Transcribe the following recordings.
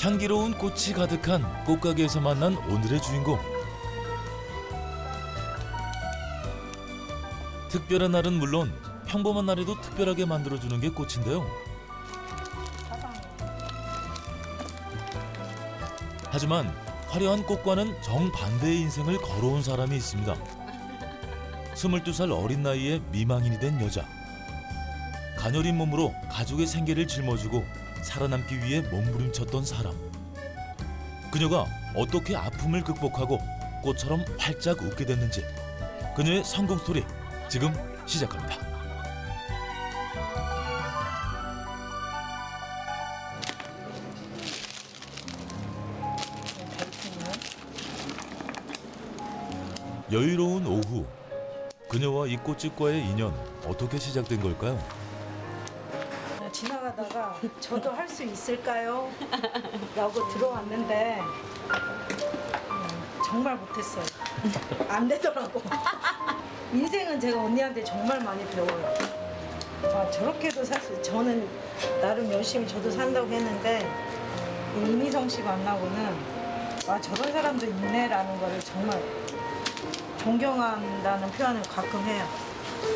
향기로운 꽃이 가득한 꽃가게에서 만난 오늘의 주인공. 특별한 날은 물론 평범한 날에도 특별하게 만들어주는 게 꽃인데요. 하지만 화려한 꽃과는 정반대의 인생을 걸어온 사람이 있습니다. 22살 어린 나이에 미망인이 된 여자. 가녀린 몸으로 가족의 생계를 짊어지고 살아남기 위해 몸부림쳤던 사람. 그녀가 어떻게 아픔을 극복하고 꽃처럼 활짝 웃게 됐는지 그녀의 성공 스토리 지금 시작합니다. 여유로운 오후, 그녀와 이 꽃집과의 인연 어떻게 시작된 걸까요? 지나가다가 저도 할 수 있을까요? 라고 들어왔는데 정말 못했어요. 안 되더라고. 인생은 제가 언니한테 정말 많이 배워요. 아, 저렇게도 살 수, 저는 나름 열심히 저도 산다고 했는데 이미성 씨 만나고는 아, 저런 사람도 있네라는 거를 정말 존경한다는 표현을 가끔 해요.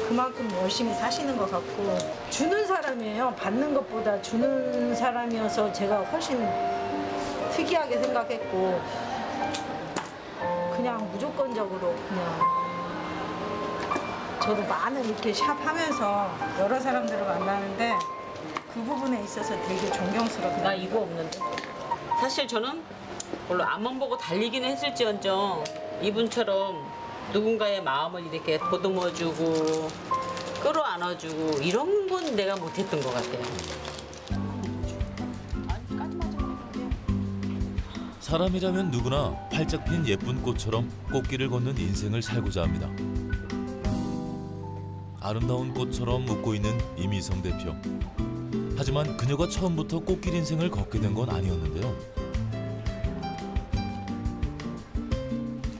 그만큼 열심히 사시는 것 같고 주는 사람이에요. 받는 것보다 주는 사람이어서 제가 훨씬 특이하게 생각했고 그냥 무조건적으로 그냥 저도 많은 이렇게 샵 하면서 여러 사람들을 만나는데 그 부분에 있어서 되게 존경스럽다. 나 이거 없는데. 사실 저는 물론 앞만 보고 달리기는 했을지언정 이분처럼 누군가의 마음을 이렇게 보듬어주고 끌어안아주고 이런 건 내가 못했던 것 같아요. 사람이라면 누구나 활짝 핀 예쁜 꽃처럼 꽃길을 걷는 인생을 살고자 합니다. 아름다운 꽃처럼 웃고 있는 이미성 대표. 하지만 그녀가 처음부터 꽃길 인생을 걷게 된 건 아니었는데요.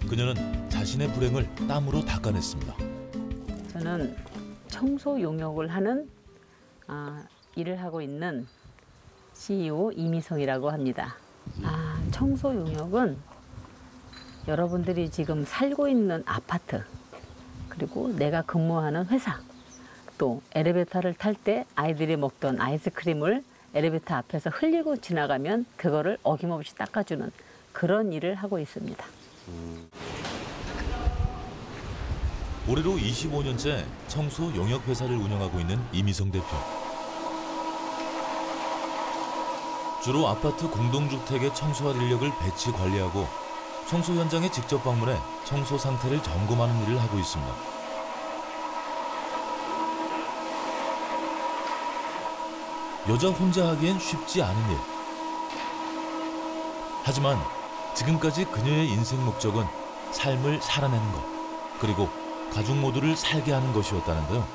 그녀는 자신의 불행을 땀으로 닦아냈습니다. 저는 청소 용역을 하는 일을 하고 있는 CEO 이미성이라고 합니다. 청소 용역은 여러분들이 지금 살고 있는 아파트 그리고 내가 근무하는 회사 또 엘리베이터를 탈 때 아이들이 먹던 아이스크림을 엘리베이터 앞에서 흘리고 지나가면 그거를 어김없이 닦아주는 그런 일을 하고 있습니다. 올해로 25년째 청소 용역 회사를 운영하고 있는 이미성 대표. 주로 아파트 공동주택의 청소할 인력을 배치 관리하고 청소 현장에 직접 방문해 청소 상태를 점검하는 일을 하고 있습니다. 여자 혼자 하기엔 쉽지 않은 일. 하지만 지금까지 그녀의 인생 목적은 삶을 살아내는 것, 그리고 가족 모두를 살게 하는 것이었다는데요.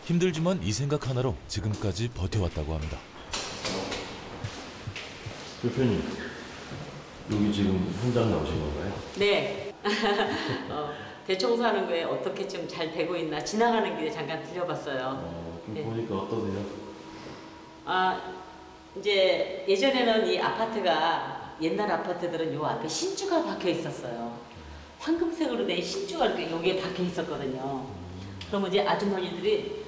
힘들지만 이 생각 하나로 지금까지 버텨왔다고 합니다. 대표님, 여기 지금 현장 나오신 건가요? 네. 대청소하는 거에 어떻게 좀 잘 되고 있나 지나가는 길에 잠깐 들려봤어요. 좀 네. 보니까 어떠세요? 이제 예전에는 이 아파트가 옛날 아파트들은 요 앞에 신주가 박혀 있었어요. 황금색으로 된 신주가 이렇게 여기에 박혀 있었거든요. 그러면 이제 아주머니들이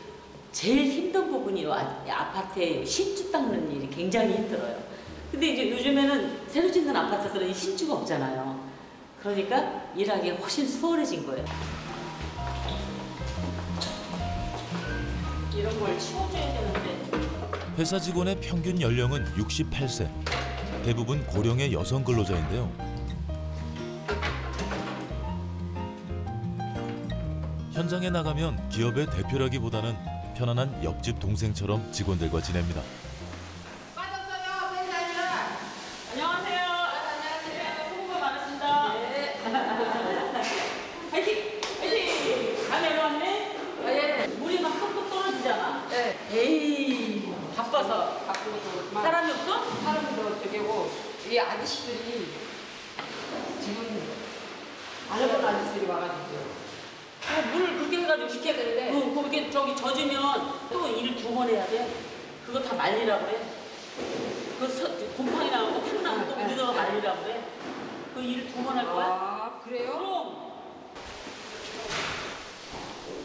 제일 힘든 부분이 요 아파트에 신주 닦는 일이 굉장히 힘들어요. 근데 이제 요즘에는 새로 짓는 아파트들은 이 신주가 없잖아요. 그러니까 일하기 훨씬 수월해진 거예요. 이런 걸 치워줘야 되는데. 회사 직원의 평균 연령은 68세. 대부분 고령의 여성 근로자인데요. 현장에 나가면 기업의 대표라기보다는 편안한 옆집 동생처럼 직원들과 지냅니다. 빠졌어요, 회사님. 안녕하세요. 안녕하세요. 수고가 많으십니다. 네. 화이팅! 화이팅! 다 내려왔네? 예. 물이 막 뚝뚝 떨어지잖아. 네. 에이, 바빠서. 바쁘고 사람이 없어? 사람도 저기고 이 아저씨들이 지금 알려본 아저씨들이 와가지고 물 그렇게 해가지고 시켜야 되는데 그렇게 저기 젖으면 또 일 2번 해야 돼. 그거 다 말리라고 그래. 그 곰팡이 나고 탁 나면 또 우리가 말리라고 그래. 그 일을 2번 할 거야? 아, 그래요? 그럼.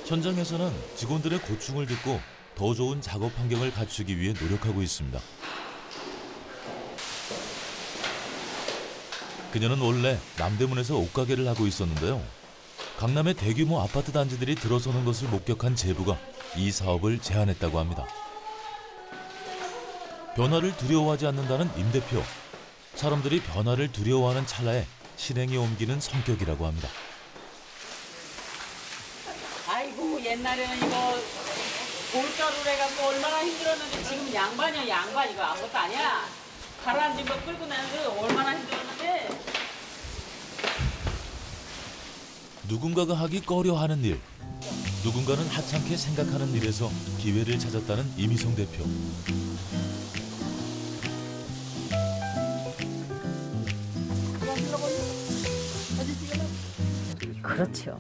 현장에서는 직원들의 고충을 듣고 더 좋은 작업 환경을 갖추기 위해 노력하고 있습니다. 그녀는 원래 남대문에서 옷가게를 하고 있었는데요. 강남의 대규모 아파트 단지들이 들어서는 것을 목격한 제부가 이 사업을 제안했다고 합니다. 변화를 두려워하지 않는다는 임 대표. 사람들이 변화를 두려워하는 찰나에 실행에 옮기는 성격이라고 합니다. 아이고 옛날에는 이거 올가루를 해갖고 얼마나 힘들었는데 지금 양반이야 양반. 이거 아무것도 아니야. 가라앉은 거 끌고 나는데 얼마나 힘들었는데. 누군가가 하기 꺼려하는 일, 누군가는 하찮게 생각하는 일에서 기회를 찾았다는 이미성 대표. 그렇죠.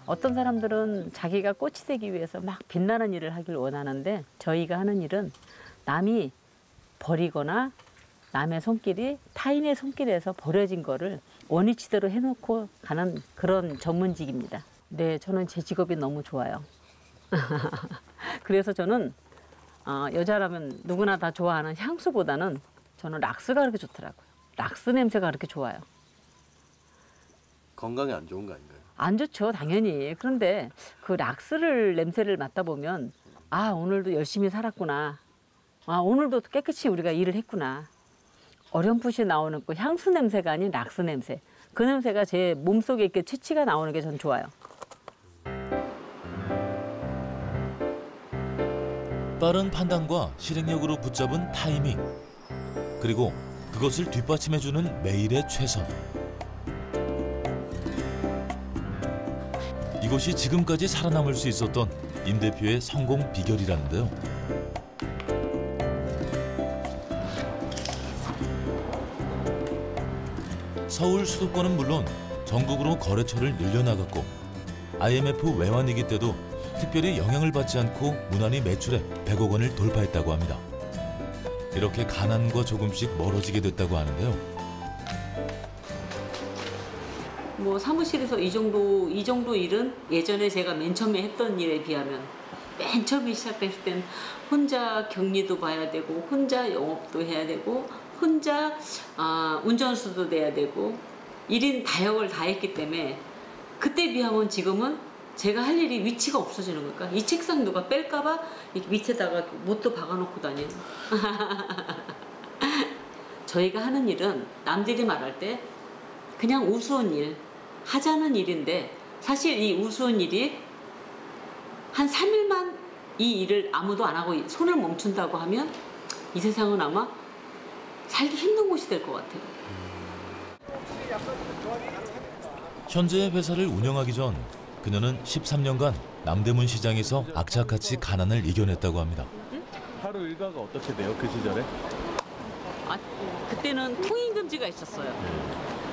어떤 사람들은 자기가 꽃이 되기 위해서 막 빛나는 일을 하길 원하는데 저희가 하는 일은 남이 버리거나 남의 손길이 타인의 손길에서 버려진 거를 원위치대로 해놓고 가는 그런 전문직입니다. 네, 저는 제 직업이 너무 좋아요. 그래서 저는 여자라면 누구나 다 좋아하는 향수보다는 저는 락스가 그렇게 좋더라고요. 락스 냄새가 그렇게 좋아요. 건강에 안 좋은 거 아닌가요? 안 좋죠, 당연히. 그런데 그 락스를 냄새를 맡다 보면 아, 오늘도 열심히 살았구나. 아, 오늘도 깨끗이 우리가 일을 했구나. 어렴풋이 나오는 그 향수 냄새가 아닌 락스 냄새. 그 냄새가 제 몸속에 이렇게 채취가 나오는 게 전 좋아요. 빠른 판단과 실행력으로 붙잡은 타이밍. 그리고 그것을 뒷받침해주는 매일의 최선. 이것이 지금까지 살아남을 수 있었던 임 대표의 성공 비결이라는데요. 서울 수도권은 물론 전국으로 거래처를 늘려나갔고 IMF 외환위기 때도 특별히 영향을 받지 않고 무난히 매출에 100억 원을 돌파했다고 합니다. 이렇게 가난과 조금씩 멀어지게 됐다고 하는데요. 뭐 사무실에서 이 정도 일은 예전에 제가 맨 처음에 했던 일에 비하면 맨 처음에 시작했을 땐 혼자 격리도 봐야 되고 혼자 영업도 해야 되고 혼자 운전수도 돼야 되고 1인 다역을 다 했기 때문에 그때 비하면 지금은 제가 할 일이 위치가 없어지는 걸까? 이 책상 누가 뺄까봐 밑에다가 못도 박아놓고 다녀요. 저희가 하는 일은 남들이 말할 때 그냥 우스운 일, 하자는 일인데 사실 이 우스운 일이 한 3일만 이 일을 아무도 안 하고 손을 멈춘다고 하면 이 세상은 아마 살기 힘든 곳이 될 것 같아요. 현재 회사를 운영하기 전 그녀는 13년간 남대문 시장에서 악착같이 가난을 이겨냈다고 합니다. 하루 일과가 어떻게 돼요? 그 시절에? 그때는 통행금지가 있었어요.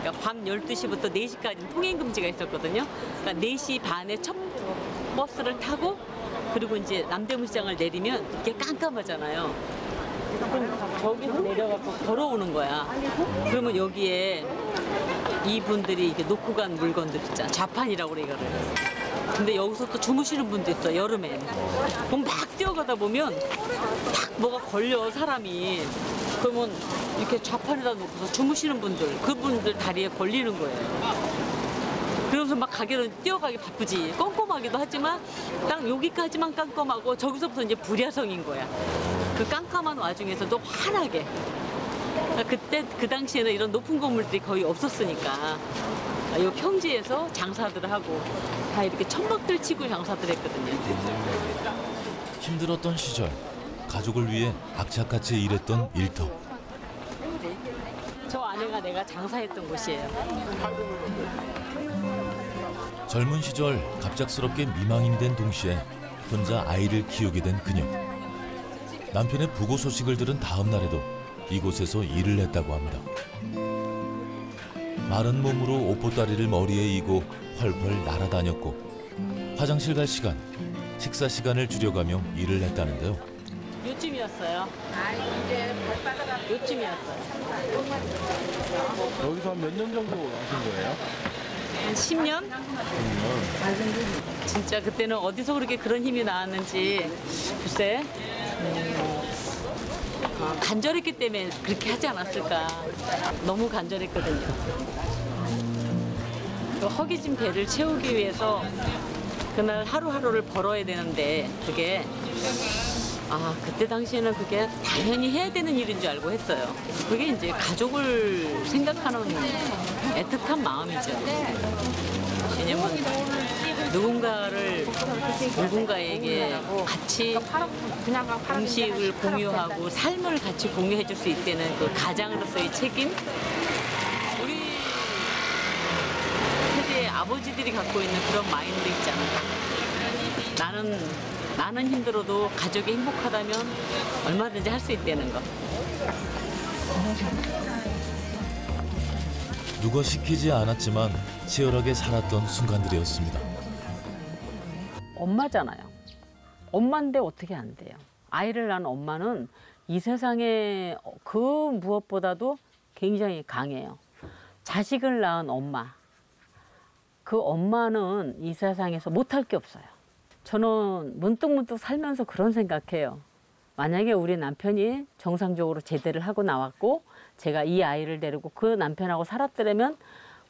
그러니까 밤 12시부터 4시까지 통행금지가 있었거든요. 그러니까 4시 반에 첫 버스를 타고 그리고 이제 남대문 시장을 내리면 이게 깜깜하잖아요. 그럼 저기서 내려가고 걸어오는 거야. 그러면 여기에 이분들이 이렇게 놓고 간 물건들 있잖아. 좌판이라고 그래 이거를. 근데 여기서 또 주무시는 분도 있어 여름에. 그럼 막 뛰어가다 보면 딱 뭐가 걸려 사람이. 그러면 이렇게 좌판에다 놓고서 주무시는 분들, 그분들 다리에 걸리는 거예요. 그러면서 막 가게로 뛰어가기 바쁘지. 꼼꼼하기도 하지만 딱 여기까지만 깜깜하고 저기서부터 이제 불야성인 거야. 그 깜깜한 와중에서도 환하게. 그때 그 당시에는 이런 높은 건물들이 거의 없었으니까 이 평지에서 장사들을 하고 다 이렇게 천막들 치고 장사들 했거든요. 힘들었던 시절 가족을 위해 악착같이 일했던 일터. 저 안에가 내가 장사했던 곳이에요. 젊은 시절 갑작스럽게 미망인이 된 동시에 혼자 아이를 키우게 된 그녀. 남편의 부고 소식을 들은 다음 날에도 이곳에서 일을 했다고 합니다. 마른 몸으로 옷보따리를 머리에 이고 헐헐 날아다녔고 화장실 갈 시간, 식사 시간을 줄여가며 일을 했다는데요. 요즘이야 요쯤이었어요. 요쯤이었어요. 여기서 한 몇 년 정도 하신 거예요? 한 10년? 진짜 그때는 어디서 그렇게 그런 힘이 나왔는지 글쎄 간절했기 때문에 그렇게 하지 않았을까. 너무 간절했거든요. 그 허기진 배를 채우기 위해서 그날 하루하루를 벌어야 되는데 그게 그때 당시에는 그게 당연히 해야 되는 일인 줄 알고 했어요. 그게 이제 가족을 생각하는 애틋한 마음이죠. 왜냐면 누군가에게 같이 음식을 공유하고 삶을 같이 공유해 줄 수 있다는 그 가장으로서의 책임? 우리 세대의 아버지들이 갖고 있는 그런 마인드 있잖아. 나는 힘들어도 가족이 행복하다면 얼마든지 할 수 있다는 거. 누가 시키지 않았지만 치열하게 살았던 순간들이었습니다. 엄마잖아요. 엄마인데 어떻게 안 돼요. 아이를 낳은 엄마는 이 세상에 그 무엇보다도 굉장히 강해요. 자식을 낳은 엄마. 그 엄마는 이 세상에서 못할 게 없어요. 저는 문득문득 살면서 그런 생각해요. 만약에 우리 남편이 정상적으로 제대를 하고 나왔고 제가 이 아이를 데리고 그 남편하고 살았더라면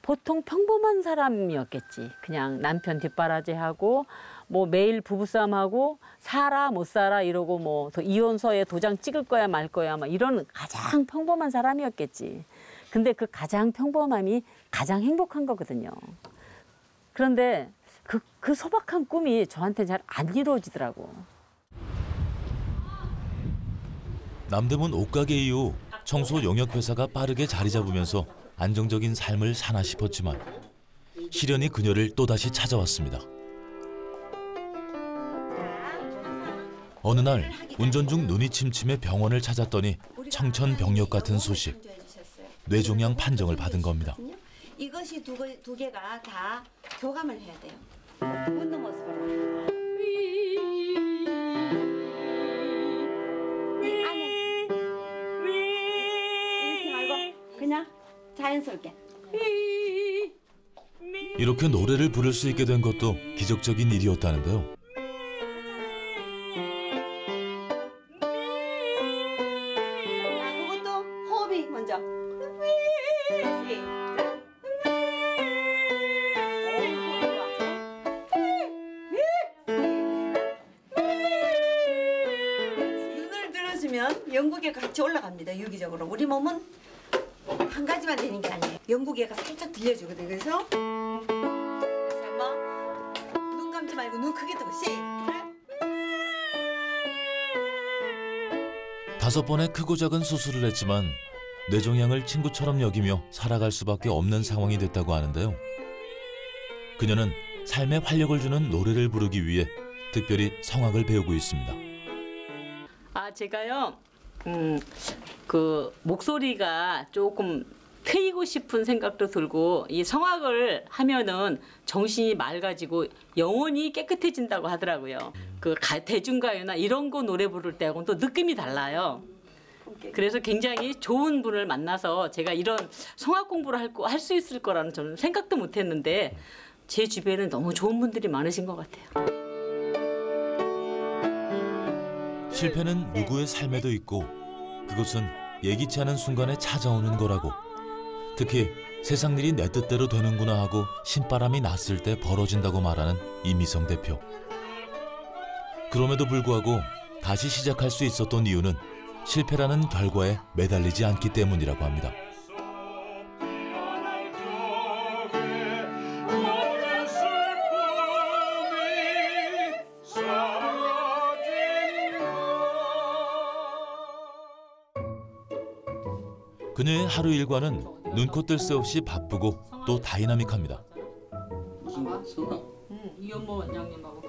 보통 평범한 사람이었겠지. 그냥 남편 뒷바라지하고 뭐 매일 부부싸움하고 살아 못 살아 이러고 뭐 이혼서에 도장 찍을 거야 말 거야 막 이런 가장 평범한 사람이었겠지. 근데 그 가장 평범함이 가장 행복한 거거든요. 그런데 그 소박한 꿈이 저한테 잘 안 이루어지더라고. 남대문 옷가게 이후 청소 용역 회사가 빠르게 자리 잡으면서 안정적인 삶을 사나 싶었지만 시련이 그녀를 또다시 찾아왔습니다. 어느 날 운전 중 눈이 침침해 병원을 찾았더니 청천벽력 같은 소식. 뇌종양 판정을 받은 겁니다. 이것이 두 개가 다 교감을 해야 돼요. 웃는 모습 봐라. 이렇게 말고 그냥 자연스럽게. 이렇게 노래를 부를 수 있게 된 것도 기적적인 일이었다는데요. 그것도 호흡이 먼저. 눈을 들어주면 영국에가 같이 올라갑니다. 유기적으로. 우리 몸은 한 가지만 되는 게 아니에요. 영국에가 살짝 들려주거든요. 그래서 다시 한번 눈 감지 말고 눈 크게 뜨고 시작. 5번의 크고 작은 수술을 했지만 뇌종양을 친구처럼 여기며 살아갈 수밖에 없는 상황이 됐다고 하는데요. 그녀는 삶에 활력을 주는 노래를 부르기 위해 특별히 성악을 배우고 있습니다. 제가요, 그 목소리가 조금 트이고 싶은 생각도 들고 이 성악을 하면은 정신이 맑아지고 영혼이 깨끗해진다고 하더라고요. 그 대중가요나 이런 거 노래 부를 때하고는 또 느낌이 달라요. 그래서 굉장히 좋은 분을 만나서 제가 이런 성악 공부를 할 수 있을 거라는 저는 생각도 못 했는데 제 주변에는 너무 좋은 분들이 많으신 것 같아요. 실패는 누구의 삶에도 있고 그것은 예기치 않은 순간에 찾아오는 거라고. 특히 세상 일이 내 뜻대로 되는구나 하고 신바람이 났을 때 벌어진다고 말하는 이미성 대표. 그럼에도 불구하고 다시 시작할 수 있었던 이유는 실패라는 결과에 매달리지 않기 때문이라고 합니다. 그녀의 하루 일과는 눈코 뜰 새 없이 바쁘고 또 다이나믹합니다. 무슨 성악? 이현모 원장님하고.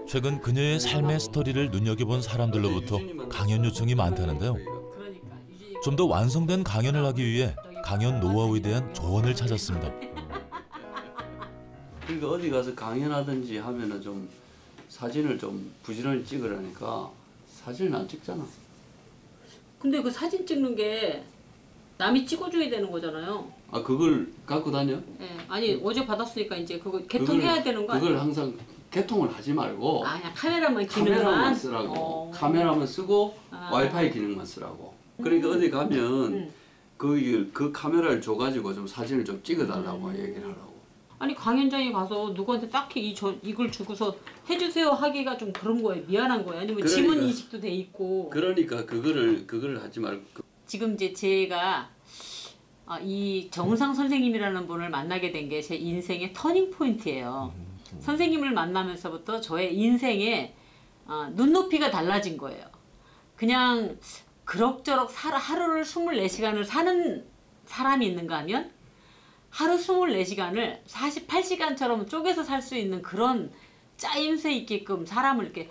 최근 그녀의 삶의 스토리를 눈여겨본 사람들로부터 강연 요청이 많다는데요. 좀 더 완성된 강연을 하기 위해 강연 노하우에 대한 조언을 찾았습니다. 그러니까 어디 가서 강연하든지 하면은 좀 사진을 좀 부지런히 찍으라니까 사진은 안 찍잖아. 근데 그 사진 찍는 게 남이 찍어줘야 되는 거잖아요. 아 그걸 갖고 다녀? 예. 아니 어제 받았으니까 이제 그거 개통해야 되는 거 아니에요? 그걸 항상 개통을 하지 말고 아 그냥 카메라만 카메라만 기능만 쓰라고. 카메라만 쓰고 와이파이 기능만 쓰라고. 그러니까 어디 가면 그 카메라를 줘가지고 좀 사진을 좀 찍어달라고 얘기를 하라고. 아니 강연장에 가서 누구한테 딱히 이걸 주고서 해주세요 하기가 좀 그런 거예요. 미안한 거예요. 아니면 그러니까, 지문 인식도 돼 있고. 그러니까 그거를 하지 말고. 지금 이제 제가 이 정우상 선생님이라는 분을 만나게 된 게 제 인생의 터닝 포인트예요. 선생님을 만나면서부터 저의 인생의 눈높이가 달라진 거예요. 그냥 그럭저럭 하루를 24시간을 사는 사람이 있는가 하면 하루 24시간을 48시간처럼 쪼개서 살 수 있는 그런 짜임새 있게끔 사람을 이렇게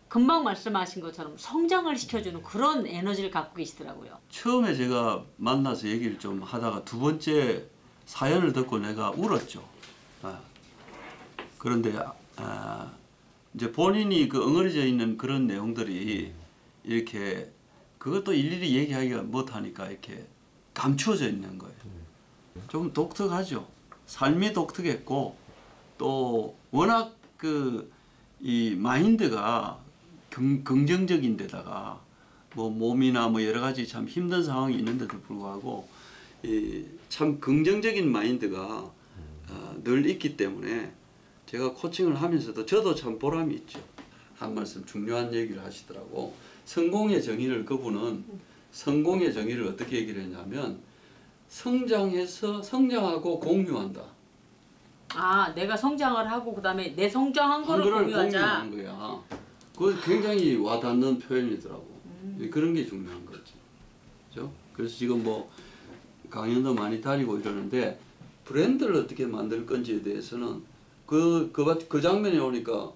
금방 말씀하신 것처럼 성장을 시켜주는 그런 에너지를 갖고 계시더라고요. 처음에 제가 만나서 얘기를 좀 하다가 두 번째 사연을 듣고 내가 울었죠. 그런데 이제 본인이 그 엉어리져 있는 그런 내용들이 이렇게 그것도 일일이 얘기하기가 못하니까 이렇게 감추어져 있는 거예요. 좀 독특하죠. 삶이 독특했고 또 워낙 이 마인드가 긍정적인 데다가 뭐 몸이나 뭐 여러 가지 참 힘든 상황이 있는데도 불구하고 참 긍정적인 마인드가 늘 있기 때문에 제가 코칭을 하면서도 저도 참 보람이 있죠. 한 말씀 중요한 얘기를 하시더라고. 성공의 정의를 그분은 성공의 정의를 어떻게 얘기를 했냐면 성장해서 성장하고 공유한다. 아, 내가 성장을 하고 그다음에 내 성장한 거를 공유하자. 공유하는 거야. 그거 굉장히 와닿는 표현이더라고. 그런 게 중요한 거지. 그죠? 그래서 지금 뭐 강연도 많이 다니고 이러는데 브랜드를 어떻게 만들 건지에 대해서는 그 장면에 오니까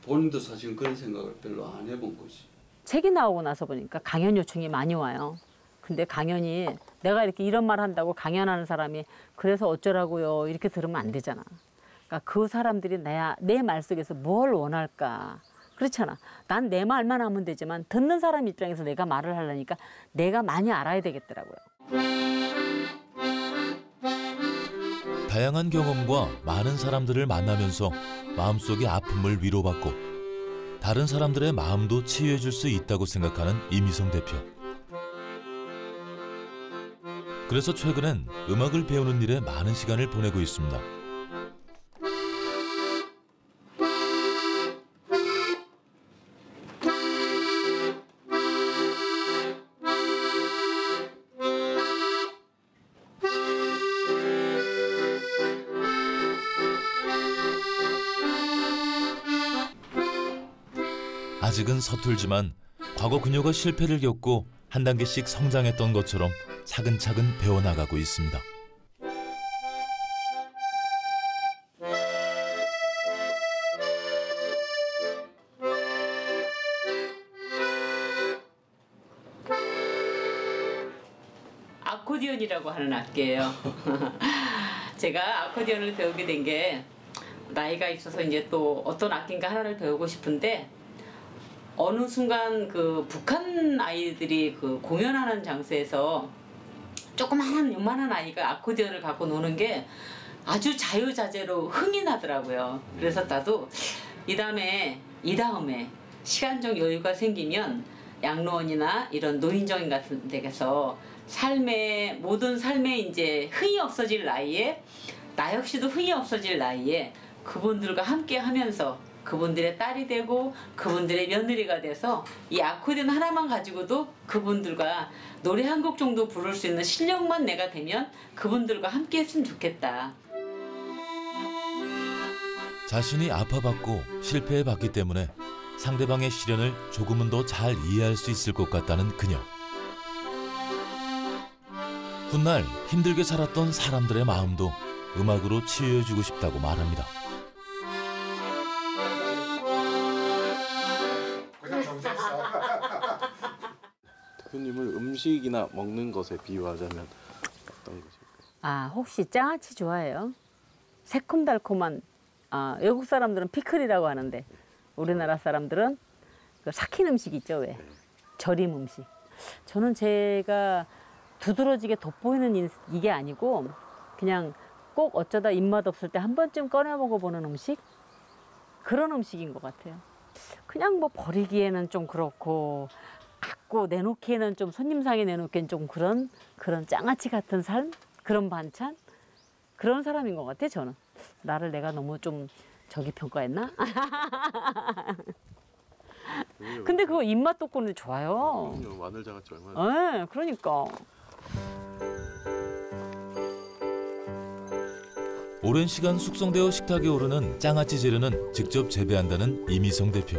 본인도 사실 그런 생각을 별로 안 해본 거지. 책이 나오고 나서 보니까 강연 요청이 많이 와요. 근데 강연이 내가 이렇게 이런 말 한다고 강연하는 사람이 그래서 어쩌라고요 이렇게 들으면 안 되잖아. 그러니까 그 사람들이 내 말 속에서 뭘 원할까. 그렇잖아. 난 내 말만 하면 되지만 듣는 사람 입장에서 내가 말을 하려니까 내가 많이 알아야 되겠더라고요. 다양한 경험과 많은 사람들을 만나면서 마음속의 아픔을 위로받고 다른 사람들의 마음도 치유해줄 수 있다고 생각하는 이미성 대표. 그래서 최근엔 음악을 배우는 일에 많은 시간을 보내고 있습니다. 아직은 서툴지만 과거 그녀가 실패를 겪고 한 단계씩 성장했던 것처럼 차근차근 배워나가고 있습니다. 아코디언이라고 하는 악기예요. 제가 아코디언을 배우게 된 게 나이가 있어서 이제 또 어떤 악기인가 하나를 배우고 싶은데 어느 순간 그 북한 아이들이 그 공연하는 장소에서 조그마한 요만한 아이가 아코디언을 갖고 노는 게 아주 자유자재로 흥이 나더라고요. 그래서 나도 이 다음에 시간적 여유가 생기면 양로원이나 이런 노인정인 같은 데서 모든 삶에 이제 흥이 없어질 나이에 나 역시도 흥이 없어질 나이에 그분들과 함께 하면서 그분들의 딸이 되고 그분들의 며느리가 돼서 이 아코디언 하나만 가지고도 그분들과 노래 한 곡 정도 부를 수 있는 실력만 내가 되면 그분들과 함께 했으면 좋겠다. 자신이 아파봤고 실패해봤기 때문에 상대방의 시련을 조금은 더 잘 이해할 수 있을 것 같다는 그녀. 훗날 힘들게 살았던 사람들의 마음도 음악으로 치유해주고 싶다고 말합니다. 대표님을 음식이나 먹는 것에 비유하자면 어떤 것일까요? 혹시 장아찌 좋아해요? 새콤달콤한 외국 사람들은 피클이라고 하는데 우리나라 사람들은 그 삭힌 음식 있죠, 왜? 절임 음식. 저는 제가 두드러지게 돋보이는 이게 아니고 그냥 꼭 어쩌다 입맛 없을 때 한 번쯤 꺼내 먹어보는 음식? 그런 음식인 것 같아요. 그냥 뭐 버리기에는 좀 그렇고 갖고 내놓기에는 좀 손님상에 내놓기엔 좀 그런 장아찌 같은 삶? 그런 반찬? 그런 사람인 것 같아, 저는. 나를 내가 너무 좀 저기 평가했나? 근데 그거 입맛 돋구는데 좋아요. 마늘 장아찌 얼마나. 네, 그러니까. 오랜 시간 숙성되어 식탁에 오르는 장아찌 재료는 직접 재배한다는 이미성 대표.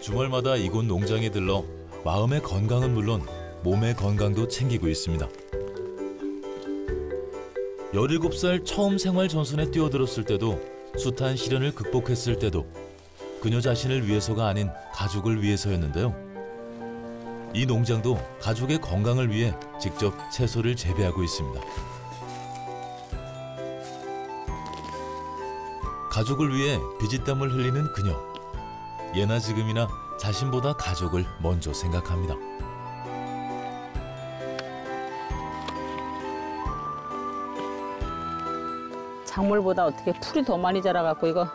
주말마다 이곳 농장에 들러 마음의 건강은 물론 몸의 건강도 챙기고 있습니다. 17살 처음 생활 전선에 뛰어들었을 때도 숱한 시련을 극복했을 때도 그녀 자신을 위해서가 아닌 가족을 위해서였는데요. 이 농장도 가족의 건강을 위해 직접 채소를 재배하고 있습니다. 가족을 위해 비지땀을 흘리는 그녀. 예나 지금이나 자신보다 가족을 먼저 생각합니다. 작물보다 어떻게 풀이 더 많이 자라갖고 이거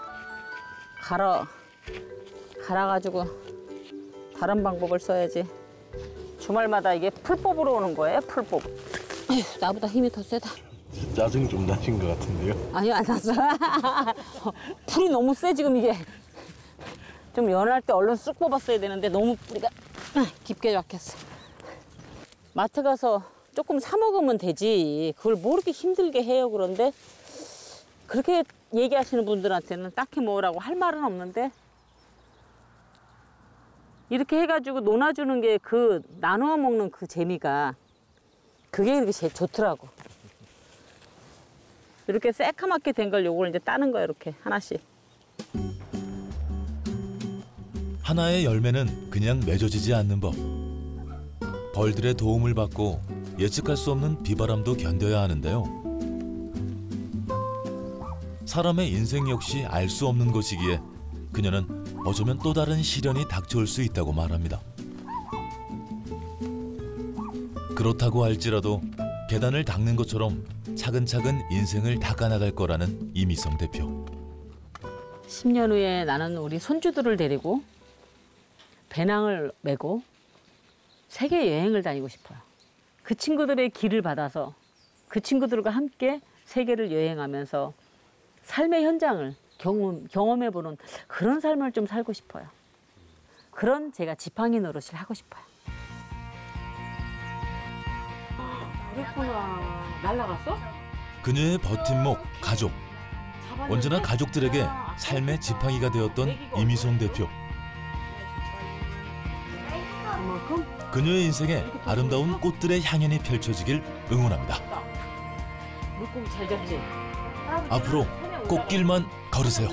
갈아가지고 다른 방법을 써야지. 주말마다 이게 풀 뽑으러 오는 거예요, 풀 뽑. 에휴, 나보다 힘이 더 세다. 짜증 좀 나신 것 같은데요? 아니요, 안 났어. 풀이 너무 세, 지금 이게. 좀 연할 때 얼른 쑥 뽑았어야 되는데 너무 뿌리가 깊게 박혔어. 마트 가서 조금 사 먹으면 되지. 그걸 뭐 이렇게 힘들게 해요, 그런데. 그렇게 얘기하시는 분들한테는 딱히 뭐라고 할 말은 없는데 이렇게 해가지고 논아주는 게 그 나누어 먹는 그 재미가 그게 이렇게 제일 좋더라고. 이렇게 새카맣게 된 걸 요걸 이제 따는 거야, 이렇게 하나씩. 하나의 열매는 그냥 맺어지지 않는 법. 벌들의 도움을 받고 예측할 수 없는 비바람도 견뎌야 하는데요. 사람의 인생 역시 알 수 없는 것이기에 그녀는 어쩌면 또 다른 시련이 닥쳐올 수 있다고 말합니다. 그렇다고 할지라도 계단을 닦는 것처럼 차근차근 인생을 닦아나갈 거라는 이미성 대표. 10년 후에 나는 우리 손주들을 데리고 배낭을 메고 세계 여행을 다니고 싶어요. 그 친구들의 길을 받아서 그 친구들과 함께 세계를 여행하면서 삶의 현장을 경험해보는 그런 삶을 좀 살고 싶어요. 그런 제가 지팡이 노릇을 하고 싶어요. 그랬구나. 날라갔어? 그녀의 버팀목 가족. 언제나 가족들에게 삶의 지팡이가 되었던 이미성 대표. 그녀의 인생에 아름다운 꽃들의 향연이 펼쳐지길 응원합니다. 물고기 잘 잡지? 앞으로 꽃길만 걸으세요.